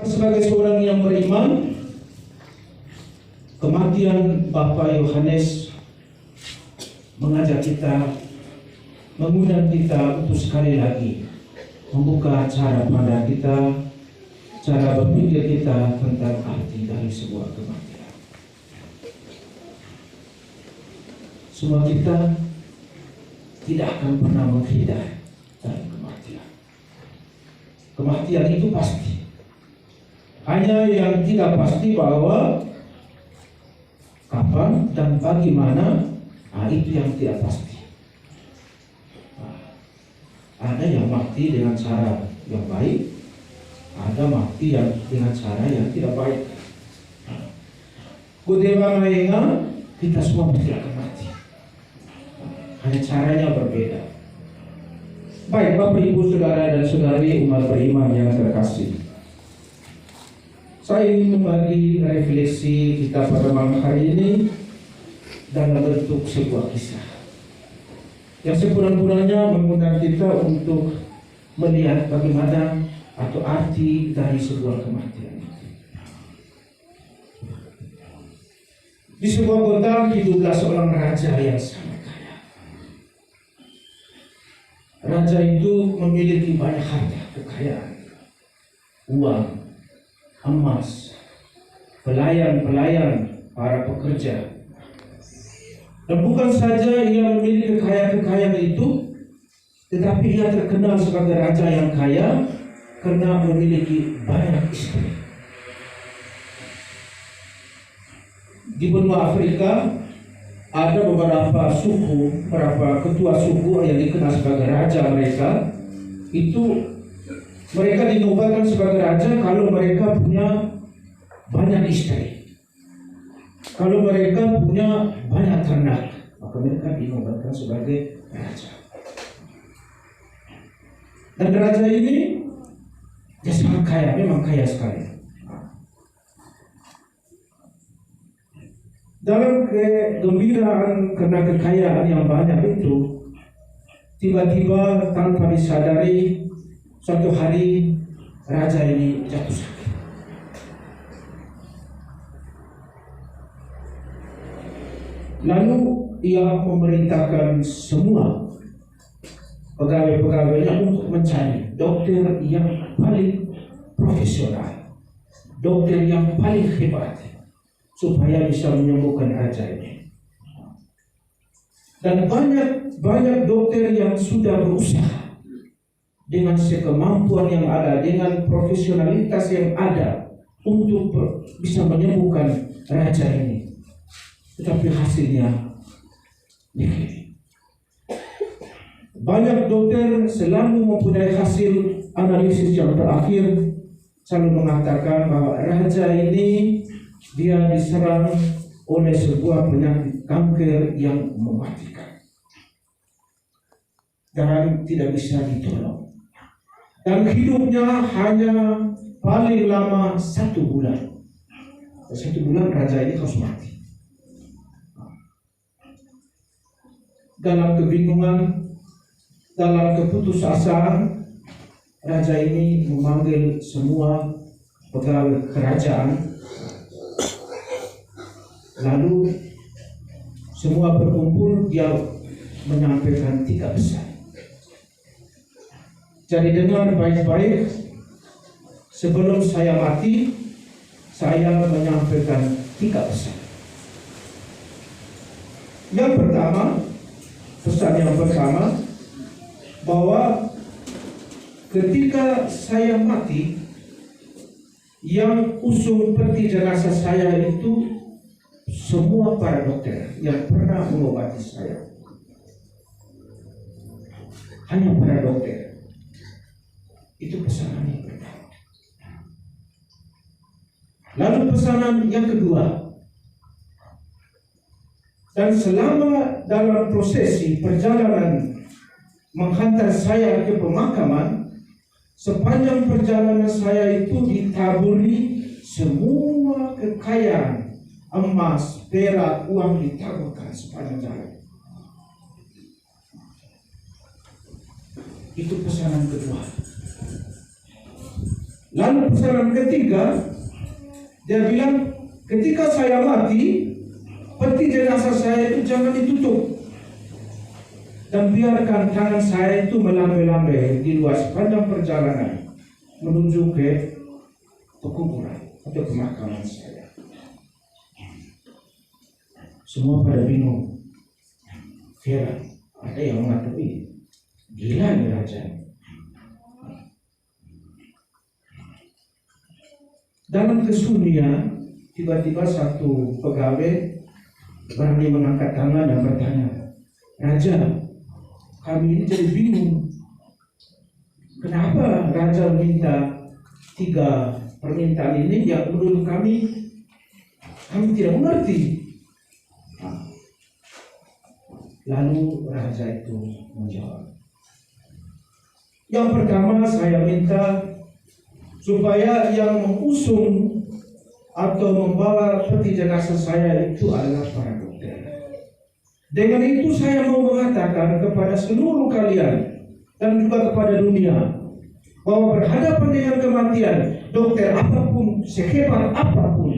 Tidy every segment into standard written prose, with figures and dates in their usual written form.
Sebagai seorang yang beriman, kematian Bapak Yohanes mengajak kita, mengundang kita untuk sekali lagi membuka cara pandang kita, cara berpikir kita tentang arti dari sebuah kematian. Semua kita tidak akan pernah menghindar dari kematian. Kematian itu pasti. Hanya yang tidak pasti bahwa kapan dan bagaimana, itu yang tidak pasti. Ada yang mati dengan cara yang baik, ada mati yang dengan cara yang tidak baik. Kudewa maenga, kita semua pasti akan mati. Hanya caranya berbeda. Baik Bapak Ibu Saudara dan Saudari umat beriman yang terkasih, saya ingin membagi refleksi kita pada malam hari ini dalam bentuk sebuah kisah yang sekurang-kurangnya mengundang kita untuk melihat bagaimana atau arti dari sebuah kematian. Di sebuah kota hiduplah seorang raja yang sangat kaya. Raja itu memiliki banyak harta kekayaan, uang, emas, pelayan-pelayan, para pekerja. Dan bukan saja ia memiliki kekayaan itu, tetapi ia terkenal sebagai raja yang kaya karena memiliki banyak istri. Di benua Afrika ada beberapa suku, beberapa ketua suku yang dikenal sebagai raja mereka. Itu mereka dinobatkan sebagai raja kalau mereka punya banyak istri. Kalau mereka punya banyak ternak, maka mereka dinobatkan sebagai raja. Dan raja ini dia sangat kaya, memang kaya sekali. Dalam kegembiraan karena kekayaan yang banyak itu, tiba-tiba tanpa disadari, suatu hari raja ini jatuh sakit. Lalu ia memerintahkan semua pegawai-pegawainya untuk mencari dokter yang paling profesional, dokter yang paling hebat, supaya bisa menyembuhkan raja ini. Dan banyak dokter yang sudah berusaha dengan sekemampuan yang ada, dengan profesionalitas yang ada untuk bisa menyembuhkan raja ini. Tetapi hasilnya begini. Banyak dokter selalu mempunyai hasil analisis yang terakhir selalu mengatakan bahwa raja ini dia diserang oleh sebuah penyakit kanker yang mematikan dan tidak bisa ditolong. Dan hidupnya hanya paling lama 1 bulan. 1 bulan raja ini harus mati. Dalam kebingungan, dalam keputusasaan, raja ini memanggil semua pegawai kerajaan. Lalu semua berkumpul, dia menyampaikan 3 pesan. Jadi dengar baik-baik, sebelum saya mati, saya menyampaikan 3 pesan. Yang pertama, pesan yang pertama, bahwa ketika saya mati, yang usung peti jenazah saya itu semua para dokter yang pernah mengobati saya. Hanya para dokter. Itu pesanan yang pertama. Lalu pesanan yang kedua, dan selama dalam prosesi perjalanan menghantar saya ke pemakaman, sepanjang perjalanan saya itu ditaburi semua kekayaan, emas, perak, uang ditaburkan sepanjang jalan. Itu pesanan kedua. Lalu pesanan ketiga, dia bilang, ketika saya mati, peti jenazah saya itu jangan ditutup, dan biarkan tangan saya itu melambai-lambai di luar sepanjang perjalanan menuju ke pekuburan atau pemakaman saya. Semua pada bingung. Heran, ada yang mengatakan, gila nih raja. Dalam kesunyian, tiba-tiba satu pegawai berani mengangkat tangan dan bertanya, "Raja, kami ini jadi bingung. Kenapa raja minta 3 permintaan ini yang menurut kami tidak mengerti?" Lalu raja itu menjawab, "Yang pertama, saya minta supaya yang mengusung atau membawa peti jenazah saya itu adalah para dokter. Dengan itu saya mau mengatakan kepada seluruh kalian dan juga kepada dunia bahwa berhadapan dengan kematian, dokter apapun, sehebat apapun,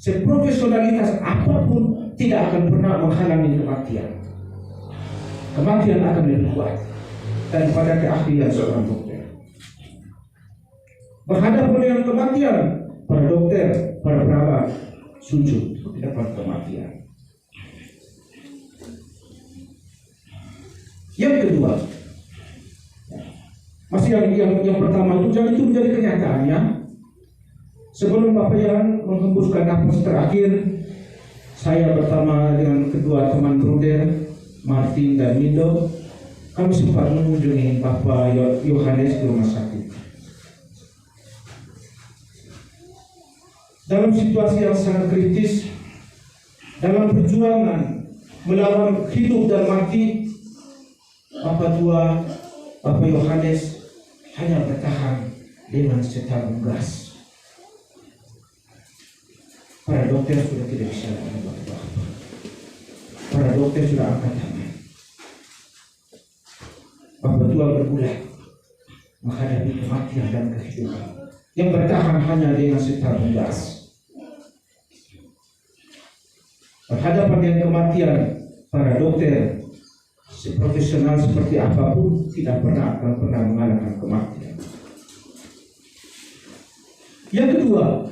seprofesionalitas apapun tidak akan pernah menghalangi kematian. Kematian akan lebih kuat daripada keahlian seorang dokter. Berhadapan dengan kematian, para dokter, para perawat sujud di depan kematian. Yang kedua, masih yang pertama itu jadi itu menjadi kenyataannya. Sebelum Bapak Yan menghembuskan nafas terakhir, saya bersama dengan kedua teman bruder Martin dan Mindo, kami sempat mengunjungi Bapak Yohanes di rumah sakit. Dalam situasi yang sangat kritis, dalam perjuangan melawan hidup dan mati, Bapak tua, Bapak Yohanes hanya bertahan dengan setabung gas. Para dokter sudah tidak bisa melakukan apa-apa. Para dokter sudah angkat tangan. Bapak tua bergulat menghadapi kematian dan kehidupan, yang bertahan hanya dengan setabung gas. Berhadapan dengan kematian, para dokter seprofesional seperti apapun tidak akan pernah mengalahkan kematian. Yang kedua,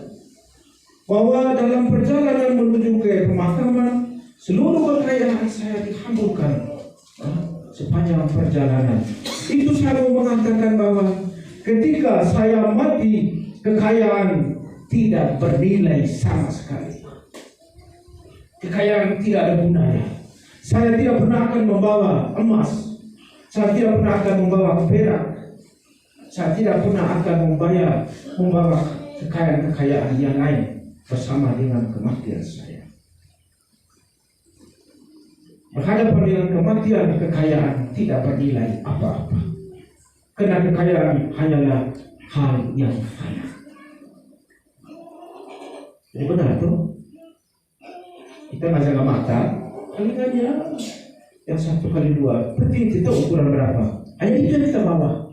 bahwa dalam perjalanan menuju ke pemakaman, seluruh kekayaan saya dihamburkan sepanjang perjalanan. Itu selalu mengatakan bahwa ketika saya mati, kekayaan tidak bernilai sama sekali. Kekayaan tidak ada gunanya. Saya tidak pernah akan membawa emas. Saya tidak pernah akan membawa perak. Saya tidak pernah akan membawa kekayaan yang lain bersama dengan kematian saya. Berhadapan dengan kematian, kekayaan tidak bernilai apa-apa. Karena kekayaan hanyalah hal yang fana. Jadi benar tuh. Kita nggak jaga mata, kaliannya yang 1x2, penting kita ukuran berapa? Hanya itu yang kita bawa.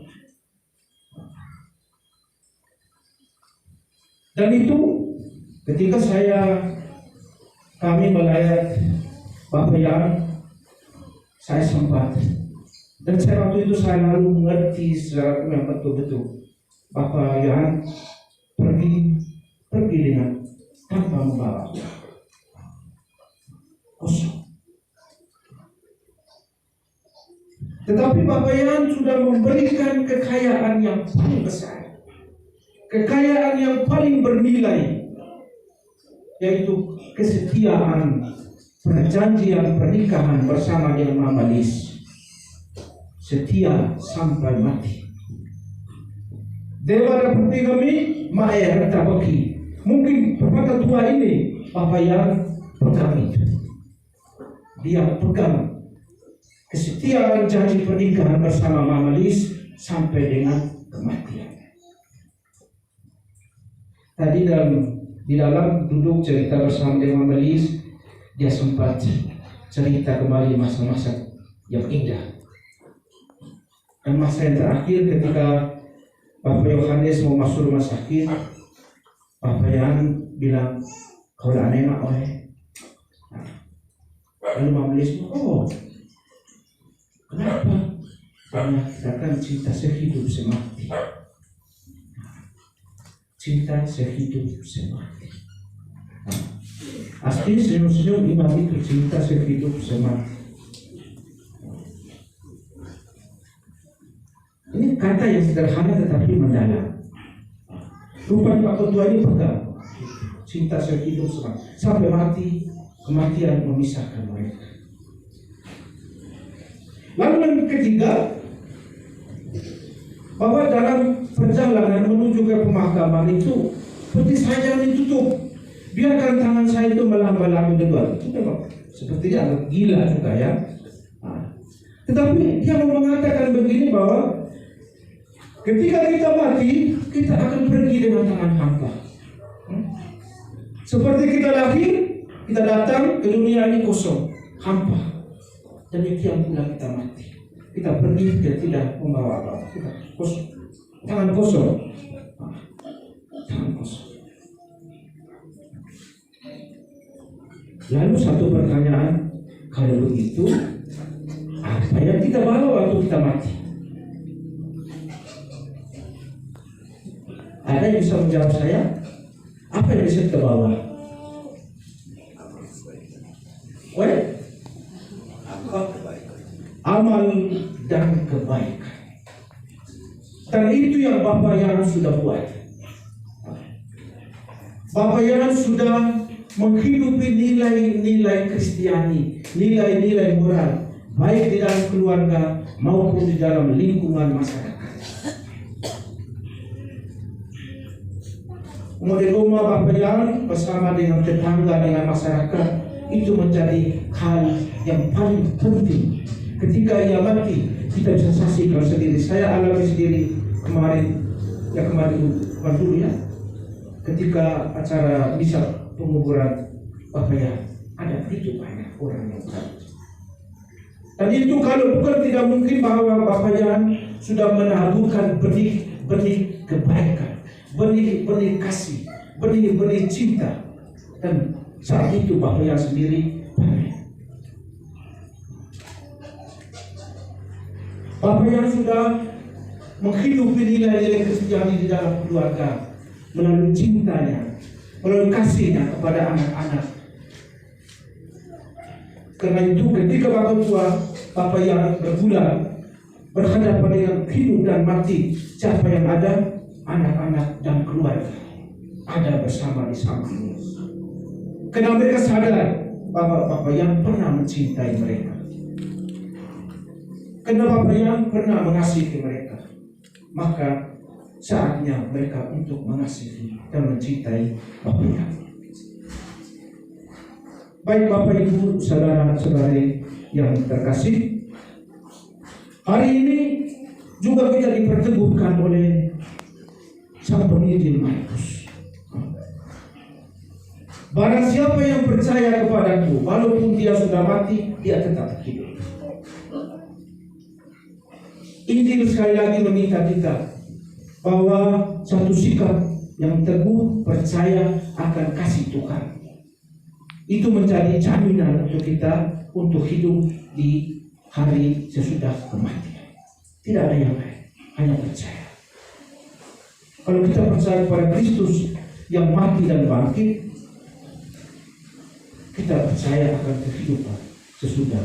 Dan itu ketika kami melayat Bapak Yan, saya sempat, dan saya waktu itu saya lalu mengerti secara yang betul-betul Bapak Yan pergi dengan tanpa membawa kosong. Tetapi Bapak Yan sudah memberikan kekayaan yang paling besar, kekayaan yang paling bernilai, yaitu kesetiaan perjanjian pernikahan bersama dengan Mama Lis. Setia sampai mati. Dewa dapat kami mae harta baki. Mungkin pepatah tua ini Bapak Yan pegang itu. Dia pegang kesetiaan janji pernikahan bersama Mama Lis sampai dengan kematian. Tadi di dalam duduk cerita bersama dengan Mama Lis, dia sempat cerita kembali masa-masa yang indah. Dan masa yang terakhir ketika Bapak Yohanes mau masuk rumah sakit, Bapak Yan bilang, kau udah aneh nak oleh. Lalu Mamelis, oh kenapa? Karena kita kan cinta sehidup semati. Cinta sehidup semati. Asli senyum-senyum imam itu cinta sehidup semati. Ini kata yang sederhana tetapi mendalam. Rupanya Pak Ketua ini pegang cinta sehidup semati. Sampai mati, kematian memisahkan mereka. Lalu yang ketiga, bahwa dalam perjalanan menuju ke pemakaman itu, peti saya jangan ditutup. Biarkan tangan saya itu melambai-lambai berdua. Itu memang sepertinya agak gila juga ya. Tetapi dia mau mengatakan begini bahwa ketika kita mati, kita akan pergi dengan tangan hampa. Seperti kita lahir, kita datang ke dunia ini kosong, hampa. Demikian pula kita mati. Kita pergi, kita tidak membawa apa-apa. Kita kosong, tangan kosong, tangan kosong. Lalu satu pertanyaan, kalau begitu, apa yang kita bawa waktu kita mati? Ada yang bisa menjawab saya? Apa yang bisa kita bawa? Amal dan kebaikan. Dan itu yang Bapak Yan sudah buat. Bapak Yan sudah menghidupi nilai-nilai Kristiani, nilai-nilai moral, baik di dalam keluarga maupun di dalam lingkungan masyarakat. Model rumah Bapak Yan bersama dengan tetangga, dengan masyarakat, itu menjadi hal yang paling penting. Ketika ia mati, kita bisa saksikan sendiri. Saya alami sendiri kemarin dulu ya. Ketika acara misa penguburan Bapak Yan, ada begitu banyak orang yang tahu. Dan itu kalau bukan tidak mungkin bahwa Bapak Yan sudah menaburkan benih kebaikan, benih kasih, benih cinta. Dan saat itu Bapak Yan sendiri panen. Bapak Yan sudah menghidupi nilai-nilai Kristiani di dalam keluarga melalui cintanya, melalui kasihnya kepada anak-anak. Karena itu ketika Bapak tua, Bapak Yan berbulan berhadapan dengan hidup dan mati, siapa yang ada? Anak-anak dan keluarga ada bersama di sampingnya. Karena mereka sadar bahwa Bapak Yan pernah mencintai mereka. Karena Bapak Yan pernah mengasihi mereka, maka saatnya mereka untuk mengasihi dan mencintai Bapak Yan. Baik Bapak Ibu, saudara-saudari yang terkasih, hari ini juga kita diperteguhkan oleh Sang Penginjil Markus. Barang siapa yang percaya kepadaku, walaupun dia sudah mati, dia tetap hidup. Injil sekali lagi meminta kita bahwa satu sikap yang teguh percaya akan kasih Tuhan. Itu menjadi jaminan untuk kita untuk hidup di hari sesudah kematian. Tidak ada yang lain, hanya percaya. Kalau kita percaya kepada Kristus yang mati dan bangkit, kita percaya akan kehidupan sesudah